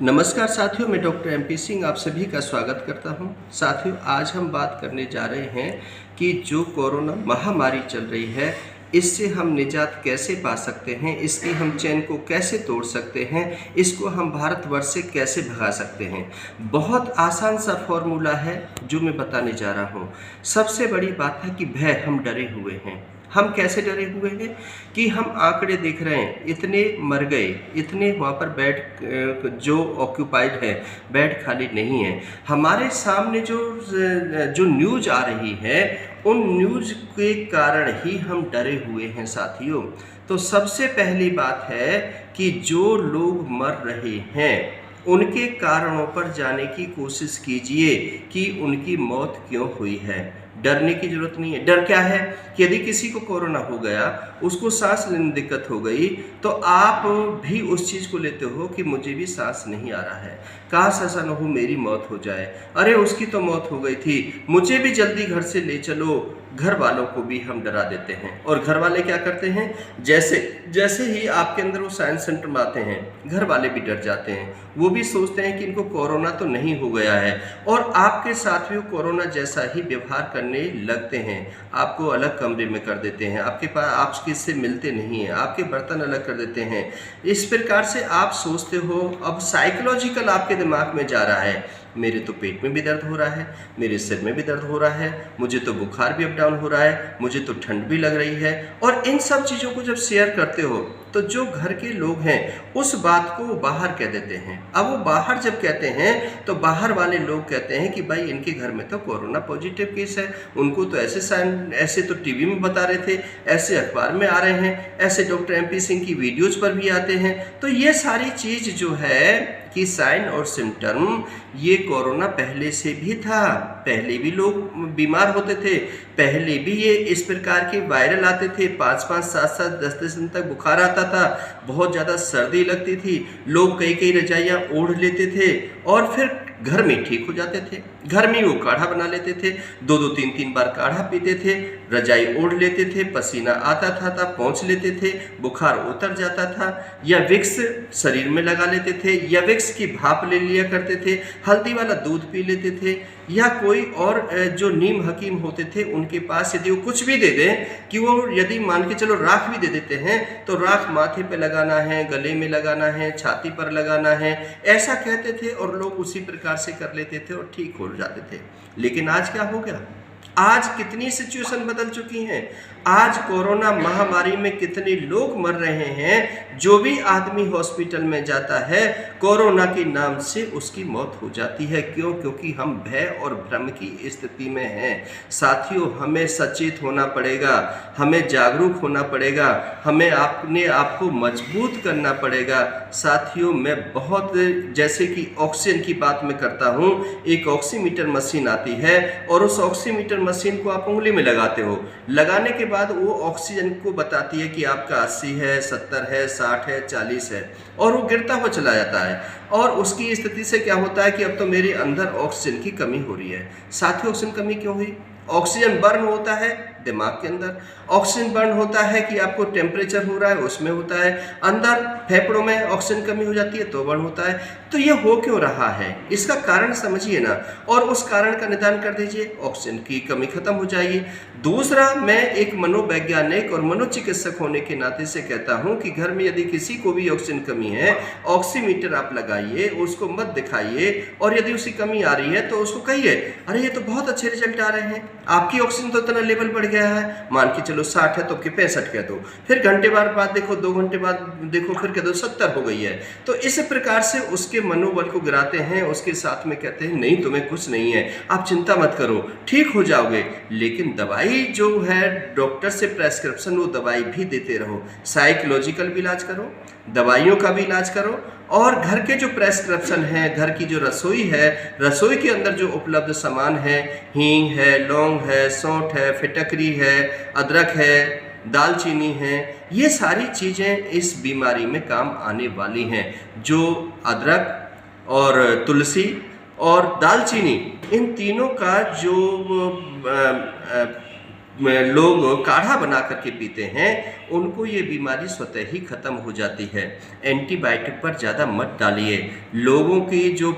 नमस्कार साथियों, मैं डॉक्टर MP सिंह आप सभी का स्वागत करता हूं। साथियों, आज हम बात करने जा रहे हैं कि जो कोरोना महामारी चल रही है, इससे हम निजात कैसे पा सकते हैं, इसकी हम चैन को कैसे तोड़ सकते हैं, इसको हम भारतवर्ष से कैसे भगा सकते हैं। बहुत आसान सा फॉर्मूला है जो मैं बताने जा रहा हूँ। सबसे बड़ी बात है कि भय, हम डरे हुए हैं। हम कैसे डरे हुए हैं कि हम आंकड़े देख रहे हैं, इतने मर गए, इतने वहाँ पर बेड जो ऑक्यूपाइड है, बेड खाली नहीं है। हमारे सामने जो न्यूज़ आ रही है, उन न्यूज़ के कारण ही हम डरे हुए हैं साथियों। तो सबसे पहली बात है कि जो लोग मर रहे हैं उनके कारणों पर जाने की कोशिश कीजिए कि उनकी मौत क्यों हुई है। डरने की जरूरत नहीं है। डर क्या है कि यदि किसी को कोरोना हो गया, उसको सांस लेने में दिक्कत हो गई, तो आप भी उस चीज़ को लेते हो कि मुझे भी सांस नहीं आ रहा है, काश ऐसा न हो मेरी मौत हो जाए, अरे उसकी तो मौत हो गई थी, मुझे भी जल्दी घर से ले चलो। घर वालों को भी हम डरा देते हैं। और घर वाले क्या करते हैं, जैसे ही आपके अंदर वो साइंस सेंटर में आते हैं, घर वाले भी डर जाते हैं। वो भी सोचते हैं कि इनको कोरोना तो नहीं हो गया है, और आपके साथ भी वो कोरोना जैसा ही व्यवहार करने लगते हैं। आपको अलग कमरे में कर देते हैं, आपके पास आप किससे मिलते नहीं हैं, आपके बर्तन अलग कर देते हैं। इस प्रकार से आप सोचते हो, अब साइकोलॉजिकल आपके दिमाग में जा रहा है, मेरे तो पेट में भी दर्द हो रहा है, मेरे सिर में भी दर्द हो रहा है, मुझे तो बुखार भी अप डाउन हो रहा है, मुझे तो ठंड भी लग रही है। और इन सब चीज़ों को जब शेयर करते हो तो जो घर के लोग हैं उस बात को वो बाहर कह देते हैं। अब वो बाहर जब कहते हैं तो बाहर वाले लोग कहते हैं कि भाई इनके घर में तो कोरोना पॉजिटिव केस है, उनको तो ऐसे तो टीवी में बता रहे थे, ऐसे अखबार में आ रहे हैं, ऐसे डॉक्टर MP सिंह की वीडियोज़ पर भी आते हैं। तो ये सारी चीज़ जो है कि साइन और सिम्टम, ये कोरोना पहले से भी था, पहले भी लोग बीमार होते थे, पहले भी ये इस प्रकार के वायरल आते थे, 5-5, 7-7, 10-10 दिन तक बुखार आता था, बहुत ज़्यादा सर्दी लगती थी, लोग कई रजाइयाँ ओढ़ लेते थे और फिर घर में ठीक हो जाते थे। घर में वो काढ़ा बना लेते थे, 2-2, 3-3 बार काढ़ा पीते थे, रजाई ओढ़ लेते थे, पसीना आता था तब पोंछ लेते थे, बुखार उतर जाता था, या विक्स शरीर में लगा लेते थे, या विक्स की भाप ले लिया करते थे, हल्दी वाला दूध पी लेते थे, या कोई और जो नीम हकीम होते थे उनके पास यदि वो कुछ भी दे दें, कि वो यदि मान के चलो राख भी दे देते हैं, तो राख माथे पे लगाना है, गले में लगाना है, छाती पर लगाना है, ऐसा कहते थे और लोग उसी प्रकार से कर लेते थे और ठीक हो जाते थे। लेकिन आज क्या हो गया, आज कितनी सिचुएशन बदल चुकी हैं। आज कोरोना महामारी में कितने लोग मर रहे हैं। जो भी आदमी हॉस्पिटल में जाता है, कोरोना के नाम से उसकी मौत हो जाती है। क्यों? क्योंकि हम भय और भ्रम की स्थिति में हैं। साथियों, हमें सचेत होना पड़ेगा, हमें जागरूक होना पड़ेगा, हमें अपने आप को मजबूत करना पड़ेगा। साथियों, मैं बहुत, जैसे कि ऑक्सीजन की बात मैं करता हूँ, एक ऑक्सीमीटर मशीन आती है और उस ऑक्सीमीटर मशीन को आप उंगली में लगाते हो, लगाने के बाद वो ऑक्सीजन को बताती है कि आपका 80 है, 70 है, 60 है, 40 है, और वो गिरता हुआ चला जाता है। और उसकी स्थिति से क्या होता है कि अब तो मेरे अंदर ऑक्सीजन की कमी हो रही है। साथ ही ऑक्सीजन कमी क्यों हुई? ऑक्सीजन बर्न होता है दिमाग के अंदर, ऑक्सीजन बर्न होता है कि आपको टेम्परेचर हो रहा है, उसमें होता है, अंदर फेफड़ों में ऑक्सीजन कमी हो जाती है तो बर्न होता है। तो ये हो क्यों रहा है, इसका कारण समझिए ना, और उस कारण का निदान कर दीजिए, ऑक्सीजन की कमी खत्म हो जाएगी। दूसरा, मैं एक मनोवैज्ञानिक और मनोचिकित्सक होने के नाते से कहता हूँ कि घर में यदि किसी को भी ऑक्सीजन कमी है, ऑक्सीमीटर आप लगाइए, उसको मत दिखाइए, और यदि उसकी कमी आ रही है तो उसको कहिए, अरे ये तो बहुत अच्छे रिजल्ट आ रहे हैं, आपकी ऑक्सीजन तो इतना लेवल बढ़ गया है, मान के चलो 60 है तो आपके 65 कह दो, फिर घंटे बाद देखो, 2 घंटे बाद देखो, फिर कह दो 70 हो गई है। तो इस प्रकार से उसके मनोबल को गिराते हैं, उसके साथ में कहते हैं नहीं तुम्हें कुछ नहीं है, आप चिंता मत करो, ठीक हो जाओगे। लेकिन दवाई जो है डॉक्टर से प्रेस्क्रिप्शन, वो दवाई भी देते रहो, साइकोलॉजिकल भी इलाज करो, दवाइयों का भी इलाज करो, और घर के जो प्रेस्क्रिप्शन है, घर की जो रसोई है, रसोई के अंदर जो उपलब्ध सामान है, हींग है, लौंग है, सौंठ है, फिटकरी है, अदरक है, दालचीनी है, ये सारी चीज़ें इस बीमारी में काम आने वाली हैं। जो अदरक और तुलसी और दालचीनी, इन तीनों का जो लोग काढ़ा बना करके पीते हैं, उनको ये बीमारी स्वतः ही खत्म हो जाती है। एंटीबायोटिक पर ज़्यादा मत डालिए। लोगों की जो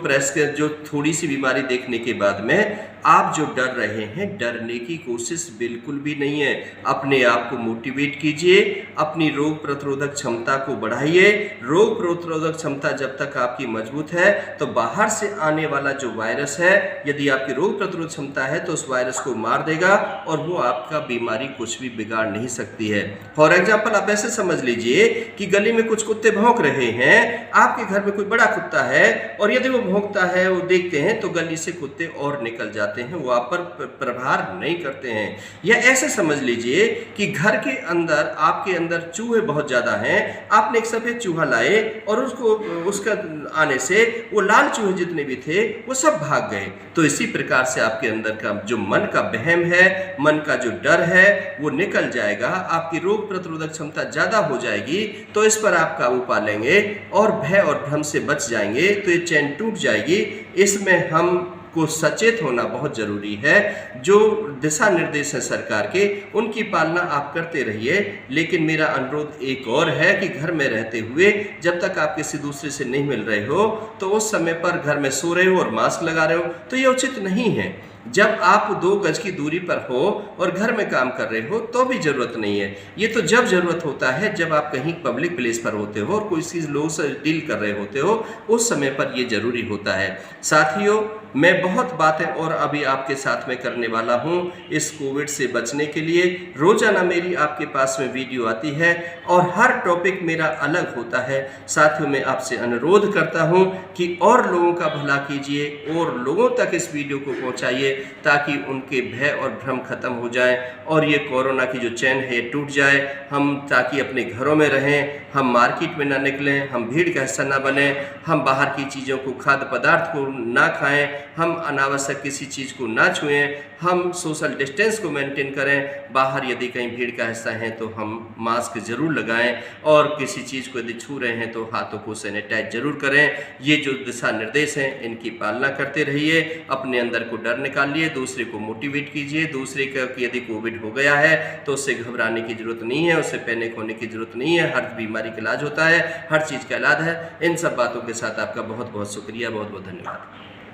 थोड़ी सी बीमारी देखने के बाद में आप जो डर रहे हैं, डरने की कोशिश बिल्कुल भी नहीं है। अपने आप को मोटिवेट कीजिए, अपनी रोग प्रतिरोधक क्षमता को बढ़ाइए। रोग प्रतिरोधक क्षमता जब तक आपकी मजबूत है तो बाहर से आने वाला जो वायरस है, यदि आपकी रोग प्रतिरोधक क्षमता है तो उस वायरस को मार देगा और वो आपका बीमारी कुछ भी बिगाड़ नहीं सकती है। फॉर एग्जाम्पल आप ऐसे समझ लीजिए कि गली में कुछ कुत्ते भौंक रहे हैं, आपके घर में कोई बड़ा कुत्ता है और यदि वो भौंकता है, वो देखते हैं तो गली से कुत्ते और निकल जाते हैं, वो आप पर प्रहार नहीं करते हैं। या ऐसे समझ लीजिए कि घर के अंदर आपके अंदर चूहे बहुत ज्यादा हैं, आपने एक सफेद चूहा लाए और उसका आने से वो लाल चूहे जितने भी थे वो सब भाग गए। तो इसी प्रकार से आपके अंदर का जो मन का वहम है, मन का जो डर है वो निकल जाएगा, आपकी रोग प्रतिरोधक क्षमता ज्यादा हो जाएगी। तो इस पर आप काबू पा लेंगे और भय और भ्रम से बच जाएंगे, तो ये चैन टूट जाएगी। इसमें हम को सचेत होना बहुत जरूरी है। जो दिशा निर्देश है सरकार के, उनकी पालना आप करते रहिए। लेकिन मेरा अनुरोध एक और है कि घर में रहते हुए जब तक आप किसी दूसरे से नहीं मिल रहे हो तो उस समय पर घर में सो रहे हो और मास्क लगा रहे हो तो ये उचित नहीं है। जब आप 2 गज की दूरी पर हो और घर में काम कर रहे हो तो भी जरूरत नहीं है। ये तो जब जरूरत होता है जब आप कहीं पब्लिक प्लेस पर होते हो और कोई चीज लोगों से डील कर रहे होते हो, उस समय पर ये जरूरी होता है। साथियों, मैं बहुत बातें और अभी आपके साथ में करने वाला हूं इस कोविड से बचने के लिए। रोजाना मेरी आपके पास में वीडियो आती है और हर टॉपिक मेरा अलग होता है। साथियों, मैं आपसे अनुरोध करता हूं कि और लोगों का भला कीजिए और लोगों तक इस वीडियो को पहुंचाइए ताकि उनके भय और भ्रम खत्म हो जाए और ये कोरोना की जो चैन है टूट जाए। हम ताकि अपने घरों में रहें, हम मार्केट में ना निकलें, हम भीड़ का हिस्सा ना बने, हम बाहर की चीज़ों को, खाद्य पदार्थ को ना खाएं, हम अनावश्यक किसी चीज़ को ना छुएं, हम सोशल डिस्टेंस को मेंटेन करें। बाहर यदि कहीं भीड़ का हिस्सा है तो हम मास्क जरूर लगाएं और किसी चीज़ को यदि छू रहे हैं तो हाथों को सैनिटाइज जरूर करें। ये जो दिशा निर्देश हैं इनकी पालना करते रहिए। अपने अंदर को डर निकालिए, दूसरे को मोटिवेट कीजिए। दूसरे का यदि कोविड हो गया है तो उससे घबराने की जरूरत नहीं है, उससे पैनिक होने की जरूरत नहीं है। हर बीमारी का इलाज होता है, हर चीज़ का इलाज है। इन सब बातों के साथ आपका बहुत बहुत शुक्रिया, बहुत बहुत धन्यवाद।